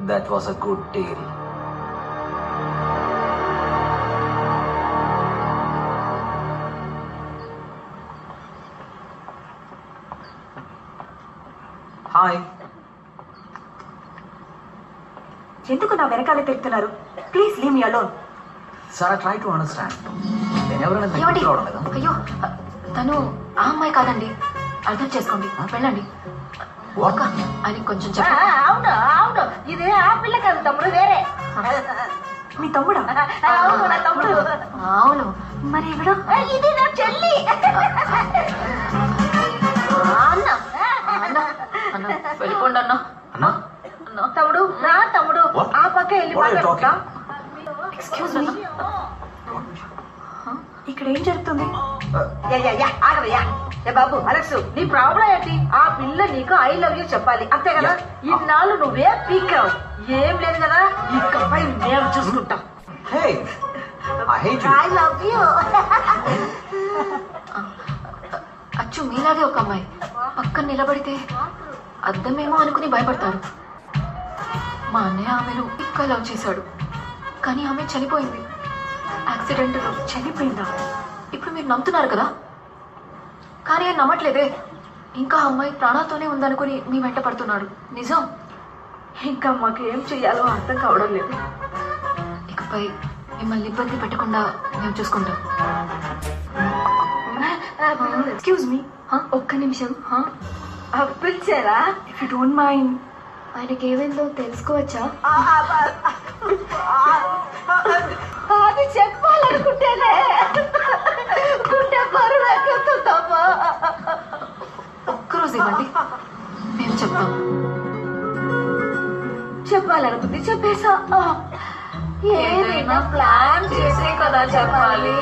That was a good deal. Hi. ఎందుకు నా వెనకాలే తిరుగుతున్నారు? Please leave me alone. Sara, try to understand. అయ్యో తను ఆ అమ్మాయి కాదండి, అర్థం చేసుకోండి, వెళ్ళండి. అని కొంచెం అవును అవును, ఇది ఆ పిల్ల కాదు తమ్ముడు, వేరే. మీ తమ్ముడా? అవును నా తమ్ముడు. అవును, మరి ఎవడా? ఇది నా చెల్లి. అన్న అన్న అన్న వెళ్ళిపోండి అన్న. అన్నా? తమ్ముడు రా తమ్ముడు, ఆ పక్క వెళ్ళి మాట్లాడుతా. ఎక్స్క్యూజ్ మీ, ఇక్కడ ఏం జరుగుతుంది? ఆగవయ్యా. ఏ బాబు అలెక్స్, నీ ప్రాబ్లం ఏంటి? ఆ పిల్ల నీకు ఐ లవ్ యూ చెప్పాలి, అంతే కదా? ఇన్నాళ్ళు నువ్వే పీకావు, ఏం లేదు కదా? ఇకపై మేము చూసుకుంటాం. Hey, I hate you. I love you. అచ్చు మీలాగే ఒక అమ్మాయి పక్కన నిలబడితే అద్దమేమో అనుకుని భయపడతారు. మా అన్నయ్య ఆమెను ఇంకా లవ్ చేశాడు, కానీ ఆమె చనిపోయింది యాక్సిడెంట్లో. చనిపోయిందా? ఇప్పుడు మీరు నమ్ముతున్నారు కదా, కానీ ఆయన నమ్మట్లేదే. ఇంకా ఆ అమ్మాయి ప్రాణాలతోనే ఉందనుకుని మీ వెంట పడుతున్నాడు. నిజం. ఇంకా మాకు ఏం చెయ్యాలో అర్థం కావడం లేదు. ఇకపై మిమ్మల్ని ఇబ్బంది పెట్టకుండా మేము చూసుకుంటాం. ఎక్స్క్యూజ్ మీ, ఒక్క నిమిషం. పిలిచారా? ఇఫ్ యూ డోంట్ మైండ్, ఆయనకి ఏమైందో తెలుసుకోవచ్చా? అది చెప్పాలనుకుంటేనే గుండె బరువు ఎక్కుతుందమ్మా. ఒక్కరోజు ఇవ్వండి, మేము చెప్తాం. చెప్పాలనుకుంది చెప్పేసా. ఏదైనా ప్లాన్ చేసే కదా చెప్పాలి.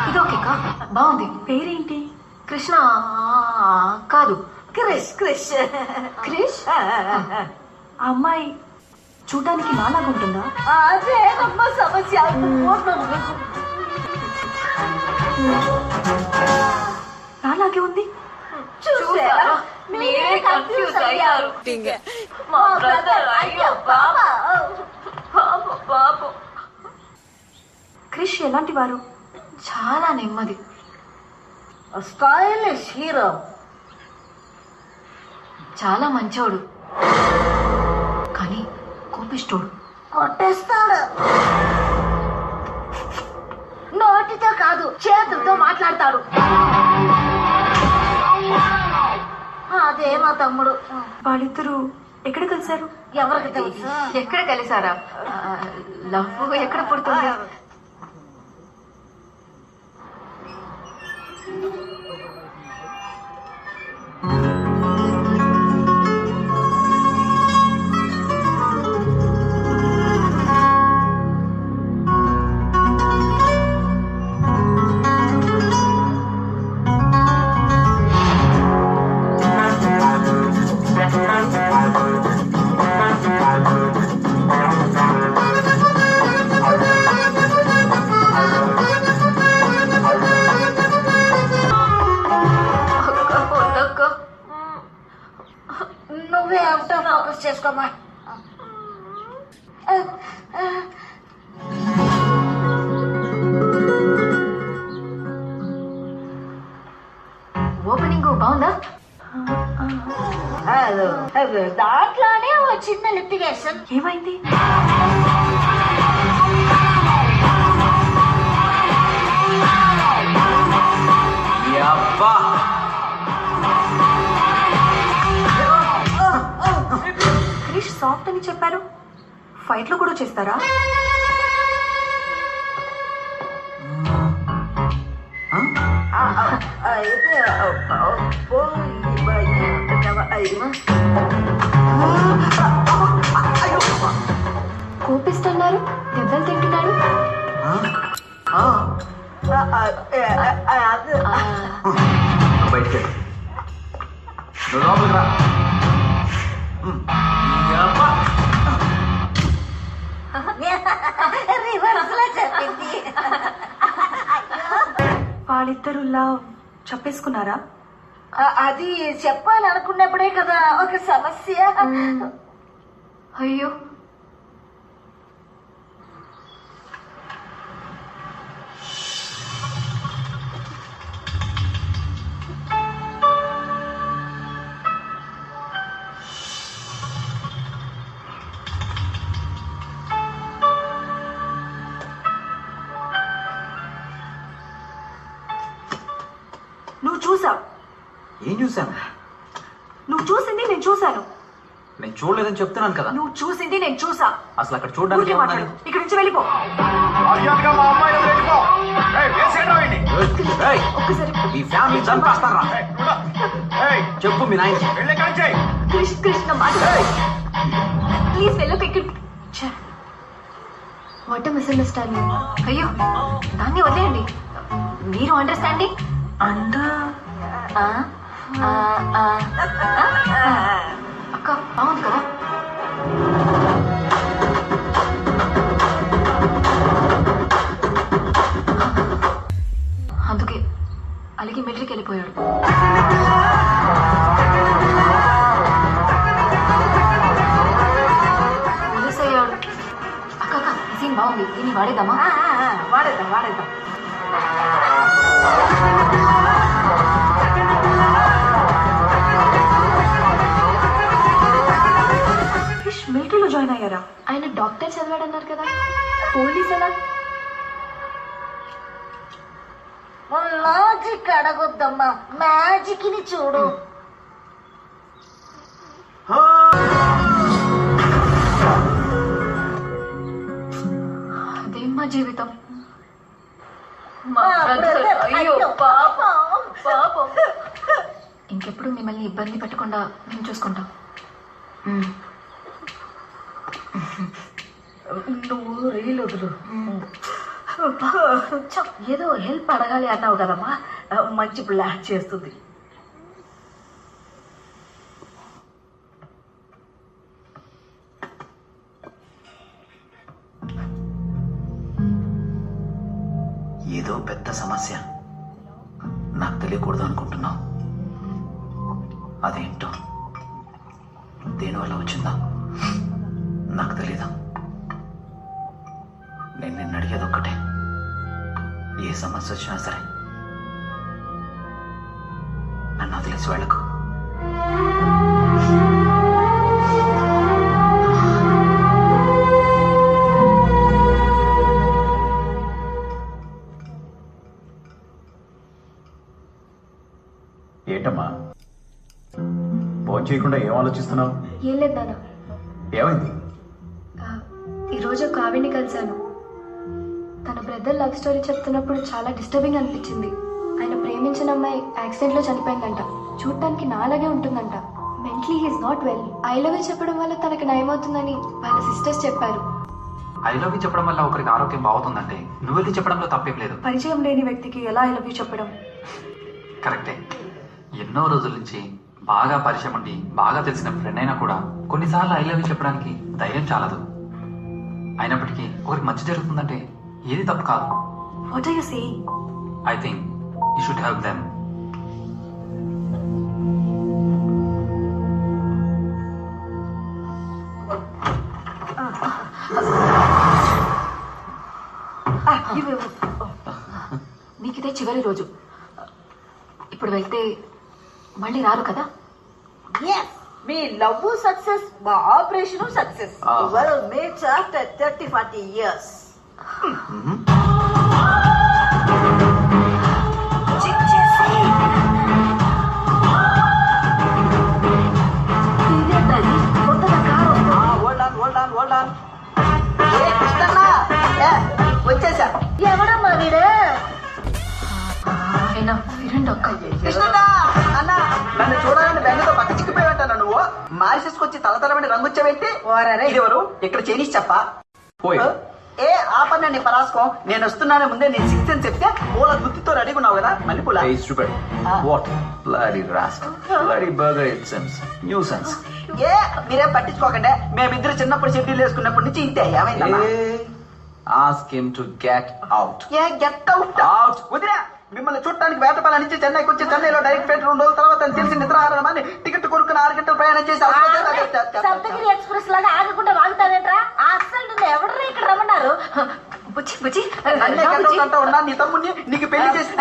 ఇది ఓకేకా, బాగుంది. పేరేంటి? కృష్ణ కాదు, క్రిష్. క్రిష్ క్రిష్. ఆ అమ్మాయి చూడ్డానికి నాలాగా ఉంటుందా? అదేనమ్మా సమస్య. నాలాగే ఉంది. చూసారా, మీరే కన్ఫ్యూజ్ అయ్యారు. మా బ్రదర్, అయ్యో బాబా. క్రిష్ ఎలాంటి వారు? చాలా నెమ్మది, స్టైలిష్ హీరో, చాలా మంచోడు, కానీ కోపిష్టోడు. కొట్టేస్తాడు. నోటితో కాదు, చేతులతో మాట్లాడతాడు. అదే మా తమ్ముడు. వాళ్ళిద్దరూ ఎక్కడ కలిశారు? ఎవరికి తెలుసు? ఎక్కడ కలిసారా? లవ్ ఎక్కడ పుడుతుంది? నువ్వే అవుట్ ఆఫ్ ఫోకస్ చేసుకోమా. ఓపెనింగ్ బాగుందా? దాంట్లోనే ఓ చిన్న లిప్టిగేషన్. ఏమైంది? యబ్బా, క్రిష్ సాఫ్ట్ అని చెప్పారు, ఫైట్ లో కూడా చేస్తారా? కోపిస్తున్నారు, దెబ్బలు తింటున్నాడు. బయటికి నువ్వు లోపలికి రా. యబ్బా. రివర్స్ లో చెప్పింది. వాళ్ళిద్దరు లవ్ చెప్పేసుకున్నారా? అది చెప్పాలనుకున్నప్పుడే కదా ఒక సమస్య. అయ్యో, నువ్వు చూసావు. ఏం చూశాను? నువ్వు చూసింది నేను చూశాను. నేను చూడలేదని చెప్తున్నాను కదా. నువ్వు చూసింది నేను చూసా. అసలు అక్కడ చూడడానికి ఊరికే ఏమున్నది? మాట్లాడు. ఇక్కడి నుంచి వెళ్ళిపో. మర్యాదగా మా అమ్మాయిని వెళ్ళిపో. వేసేయండి. ఏయ్, ఒక్కసారి ఈ ఫ్యామిలీ చంపేస్తారా? చెప్పు మీ నాయన. వెళ్ళే కాంచాయి. కృష్ణ మాట ప్లీజ్ వెళ్ళకు. ఇక్కడ వాట్ మిస్అండర్స్టాండింగ్. అయ్యో, దాన్ని వదిలేయండి. మీరు అండర్స్టాండింగ్ అందా అక్క బాగుంది కదా. అందుకే అలిగి మిలిటరీకి వెళ్ళిపోయాడు. పోలీస్ అయ్యాడు. అక్క అక్క, ఈ సీన్ బాగుంది, దీన్ని వాడేద్దామా? వాడేద్దాం. క్రిష్ మిలిటరీలో జాయిన్ అయ్యారా? ఆయన డాక్టర్ చదివాడన్నారు కదా, పోలీస్ ఎలా? లాజిక్ అడగొద్దమ్మా, మ్యాజిక్ ని చూడు. అదేం మా జీవితం. మా brother, అయ్యో పాపం. ఇంకెప్పుడు మిమ్మల్ని ఇబ్బంది పెట్టకుండా మేము చూసుకుంటాం. నువ్వు రీల్ వదులు. ఏదో హెల్ప్ అడగాలి అన్నావు కదమ్మా, మంచి ప్లాన్ చేస్తుంది. ఏదో పెద్ద సమస్య నాకు తెలియకూడదు అనుకుంటున్నావు. అదేంటో, దేనివల్ల వచ్చిందా నాకు తెలీదు. నేను నిన్ను అడిగేది ఒక్కటే, ఏ సమస్య వచ్చినా సరే నన్ను వదిలేసి వెళ్ళకు. ఏంటమ్మా ఫోన్ చేయకుండా ఏం ఆలోచిస్తున్నావు? ఏం లేదు నాన్న, ఏమైంది? ఈరోజు కావ్యని కలిశాను. తన బ్రదర్ లవ్ స్టోరీ చెప్తున్నప్పుడు చాలా డిస్టర్బింగ్ అనిపించింది. ఆయన ప్రేమించిన అమ్మాయి యాక్సిడెంట్లో చనిపోయిందంట. చూడటానికి నాలాగే ఉంటుందంట. Mentally he's not well. I love you చెప్పడం వల్ల తనకి నయమవుతుందని వాళ్ళ సిస్టర్స్ చెప్పారు. ఐ లవ్ యూ చెప్పడం వల్ల ఒకరికి ఆరోగ్యం బాగుతుందంటే నువ్వెళ్ళి చెప్పడంలో తప్పేం లేదు. పరిచయం లేని వ్యక్తికి ఎలా ఐ లవ్ యూ చెప్పడం? కరెక్టే. ఎన్నో రోజుల నుంచి బాగా పరిచయం ఉండి బాగా తెలిసిన ఫ్రెండ్ అయినా కూడా కొన్నిసార్లు ఐ లవ్ యూ చెప్పడానికి ధైర్యం చాలదు. అయినప్పటికీ ఒకరికి మంచి జరుగుతుందంటే ఏది తప్పు కాదు. What are you saying? I think you should help them. నీకు ఇదే చివరి రోజు. ఇప్పుడు వెళ్తే మళ్ళీ రారు కదా. మీ లవ్ సక్సెస్, మా operation success. Mates after 30-40 years. వచ్చేసా. ఎవడమ్మా వీడే? అయినా విరండి అక్క. అన్నా, నన్ను చూడాలని బెంగతో పక్క చిక్కిపోయావంటాను నువ్వు. మారిసేసుకొచ్చి తలతలమని రంగుచ్చావేంటి? ఇదెవరు? ఇక్కడ చైనీస్ చెప్పా ఏ ఆపన్న పరాసుకో. నేను వస్తున్నానే ముందే నేను సిక్స్ అని చెప్తే పూల గుత్తితో రెడీగా ఉన్నావు కదా మళ్ళీ పూల. Hey, stupid. What? Bloody rascal. Bloody burger, it seems. Nuisance. ఏ మీరేం పట్టించుకోకండి. మేమిద్దరు చిన్నప్పుడు షెడ్యూల్ వేసుకున్నప్పటి నుంచి ఇంతే. ఏమైందమ్మా? Hey, ask him to get out. A get out. Out. వదిలే, మిమ్మల్ని చుట్టూ చూడటానికి వేటపాలని నుంచి చెన్నైకి వచ్చి చెన్నైలో డైరెక్ట్ ఫ్లైట్ 2 రోజుల తర్వాత తెలిసి నిద్రాహారం అని టికెట్ కొనుక్కుని 6 గంటలు ప్రయాణం చేసి సప్తగిరి ఎక్స్ప్రెస్ లాగా ఆగకుండా వాగుతావేంట్రా అసలు నిన్ను ఎవరు ఇక్కడ రమ్మన్నారు? బుజ్జి బుజ్జి అంటా ఉన్నా నీ తమ్ముడిని నీకు పెళ్లి చేసి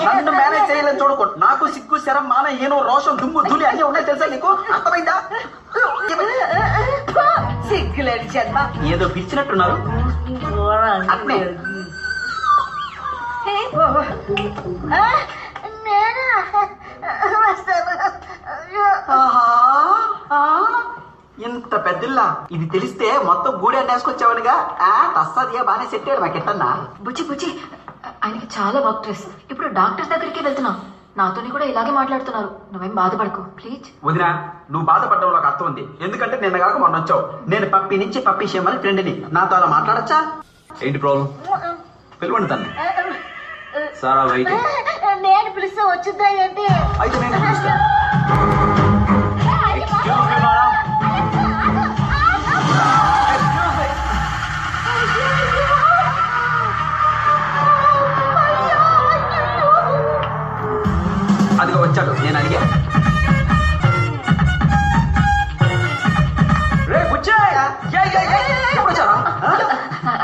నన్ను మేనేజ్ చేయాలని చూడకూడదు. నాకు సిగ్గు శరం మాన ఏనో రోషం దుమ్ము ధూళి అన్ని ఉన్నాయి తెలుసా నీకు? అర్థమైందా? సిగ్గులేని జన్మ. ఏదో పిలిచినట్టున్నారు. అట్నే నేను వస్తాను. ఇంత పెద్దల్లా ఇది తెలిస్తే మొత్తం గూడి అన్నేసుకొచ్చావనిగా. తస్సదియా బానే సెట్ అయ్యాడు మాకెట్టన్నా. బుజ్జి బుజ్జి ఆయనకి చాలా వర్క్ స్ట్రెస్. ఇప్పుడు డాక్టర్ దగ్గరికి వెళ్తున్నాం. నాతోని కూడా ఇలాగే మాట్లాడుతున్నారు. నువ్వేం బాధపడకు ప్లీజ్. వదినా, నువ్వు బాధపడడంలో ఒక అర్థం ఉంది. ఎందుకంటే నిన్న కాక మొన్న వచ్చావు. నేను పప్పి నుంచి పప్పి చేయమని ఫ్రెండ్ని. నాతో అలా మాట్లాడచ్చా? ఏంటి ప్రాబ్లం? పిలవండి తన్ని. సారా వెయిటింగ్. నేను పిలిస్తే వచ్చిందా ఏంటి? అయితే నేను పిలుస్తాను. అదిగో వచ్చాడు. నేను అడిగా. రే బుచ్చయ్య, ఎప్పుడు వచ్చారా?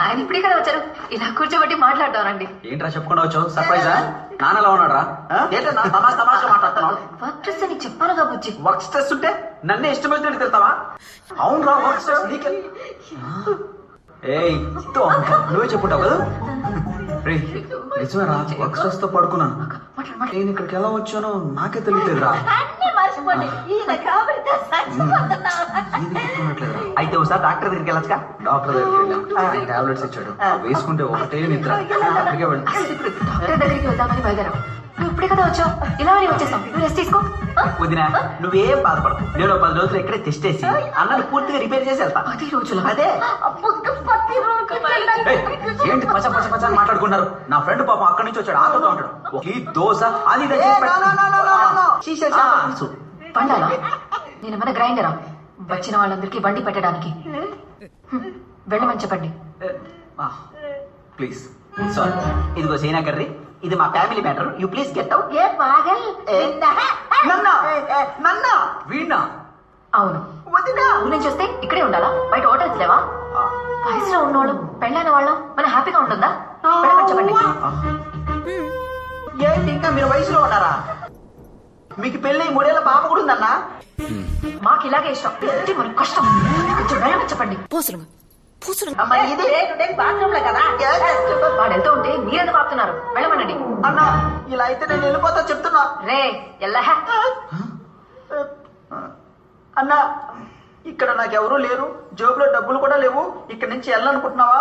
ఆయన ఇప్పుడే కదా వచ్చారు. ఇలా కూర్చోబెట్టి మాట్లాడతానండి. ఏంట్రా చెప్పకుండా వచ్చావు? సర్ప్రైజా? నాన్నలా ఉన్నాడా? ఏంటన్నా తమాషా మాట్లాడుతున్నావు? వర్క్ స్ట్రెస్ అని చెప్పానుగా బుజ్జి. వర్క్ స్ట్రెస్ ఉంటే నన్నే ఇష్టమైనట్టు తెలుతావా? అవును రా, వర్క్ స్ట్రెస్ నీకే. ఏయ్ నువ్వే చెప్పుంటావు కదా? రే నిజమేరా, వర్క్ స్ట్రెస్ తో పడుకున్నాను. నేను ఇక్కడికి ఎలా వచ్చానో నాకే తెలియలేదురా. అన్ని మర్చిపోండి. ఈయన కాబట్టి చచ్చిపోతున్నా. అయితే ఒకసారి డాక్టర్ దగ్గరికి వెళ్ళొచ్చుగా? డాక్టర్ దగ్గరికి వెళ్ళాం. ఆయన టాబ్లెట్స్ ఇచ్చాడు. వేసుకుంటే ఒకటే నిద్ర. అక్కడికే వెళ్ళి అసలు ఇప్పుడు డాక్టర్ దగ్గరికి వెళ్దామని బయలుదేరాం. నువ్వు ఇప్పుడే కదా వచ్చావు. ఇలా అని వచ్చేసాం. నువ్వు రెస్ట్ తీసుకో. వదినా, నువ్వేం బాధపడకు. నేను 10 రోజులు ఇక్కడే టెస్ట్ చేసి అన్నను పూర్తిగా రిపేర్ చేసి వెళ్తా. 10 రోజులు అదే ఏంటి పచ్చ పచ్చ పచ్చ అని మాట్లాడుకున్నారు? నా ఫ్రెండ్ పాపం అక్కడి నుంచి వచ్చాడు. ఆకలితో ఉంటాడు. ఈ దోశ అది ఇది అని చేసి పెట్టు. పండాలా? నేనేమన్నా గ్రైండరా? వచ్చిన వాళ్ళందరికీ వండి పెట్టడానికి. వెళ్ళమని చెప్పండి. ప్లీజ్. సారీ. ఇదిగో సీనా కర్రీ. ఇది మా family matter. You please get out. ఏ పాగల్ నన్నా వీణా? అవును. వదినా, ఊరి నుంచి వస్తే ఇక్కడే ఉండాలా? బయట హోటల్స్ లేవా? వయసులో ఉన్నోళ్ళు పెళ్ళైన వాళ్ళం మనం హ్యాపీగా ఉంటుందా? వెళ్ళమని చెప్పండి. ఏంటి ఇంకా మీరు వయసులో ఉన్నారా? మీకు పెళ్ళి 3 ఏళ్ల పాప కూడా ఉందన్నా? మాకు ఇలాగే ఇష్టం. ఇది మనకు కష్టం. కొంచెం వెళ్ళమని చెప్పండి. అమ్మా, ఇది బాత్రూమ్ లో కదా. వాడు వెళ్తూ ఉంటే మీరెందుకు ఆపుతున్నారు? వెళ్ళమనండి. అన్నా, ఇలా అయితే నేను వెళ్ళిపోతా చెప్తున్నా. రే ఎల్లా. అన్నా, ఇక్కడ నాకెవరూ లేరు. జేబులో డబ్బులు కూడా లేవు. ఇక్కడ నుంచి వెళ్ళాలనుకుంటున్నావా?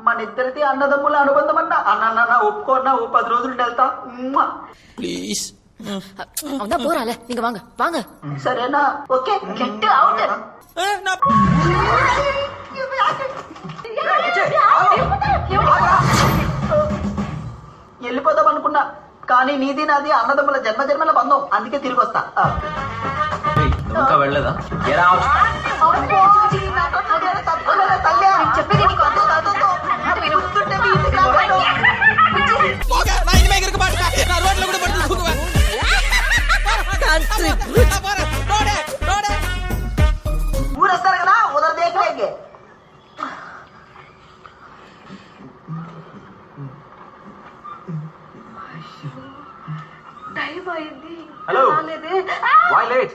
మన ఇద్దరిది అన్నదమ్ముల అనుబంధం అన్నా. అన్న ఒప్పుకోన్నా. 10 రోజులు వెళ్తా. ப்ளீஸ் పోరాలే ఇంక వాంగ వాంగ. సరేనా? ఓకే. Get out. వెళ్ళిపోదాం అనుకున్నా, కానీ నీది నాది అన్నదమ్ముల జన్మల బంధం. అందుకే తిరిగి వస్తా. ఇంకా వెళ్ళలేదా? ఎలా చెప్పేది నీకు అర్థం కాదు. మాట విను. போக நான் இனிமே இங்க இருக்க மாட்டேன். நான் ரோட்ல கூட படுத்து தூங்குவேன். ரோடே ரோடே ఊరొస్తారు కదా, ఉదర్ దేఖలేంగే. టైం అయింది. హలో. Why late?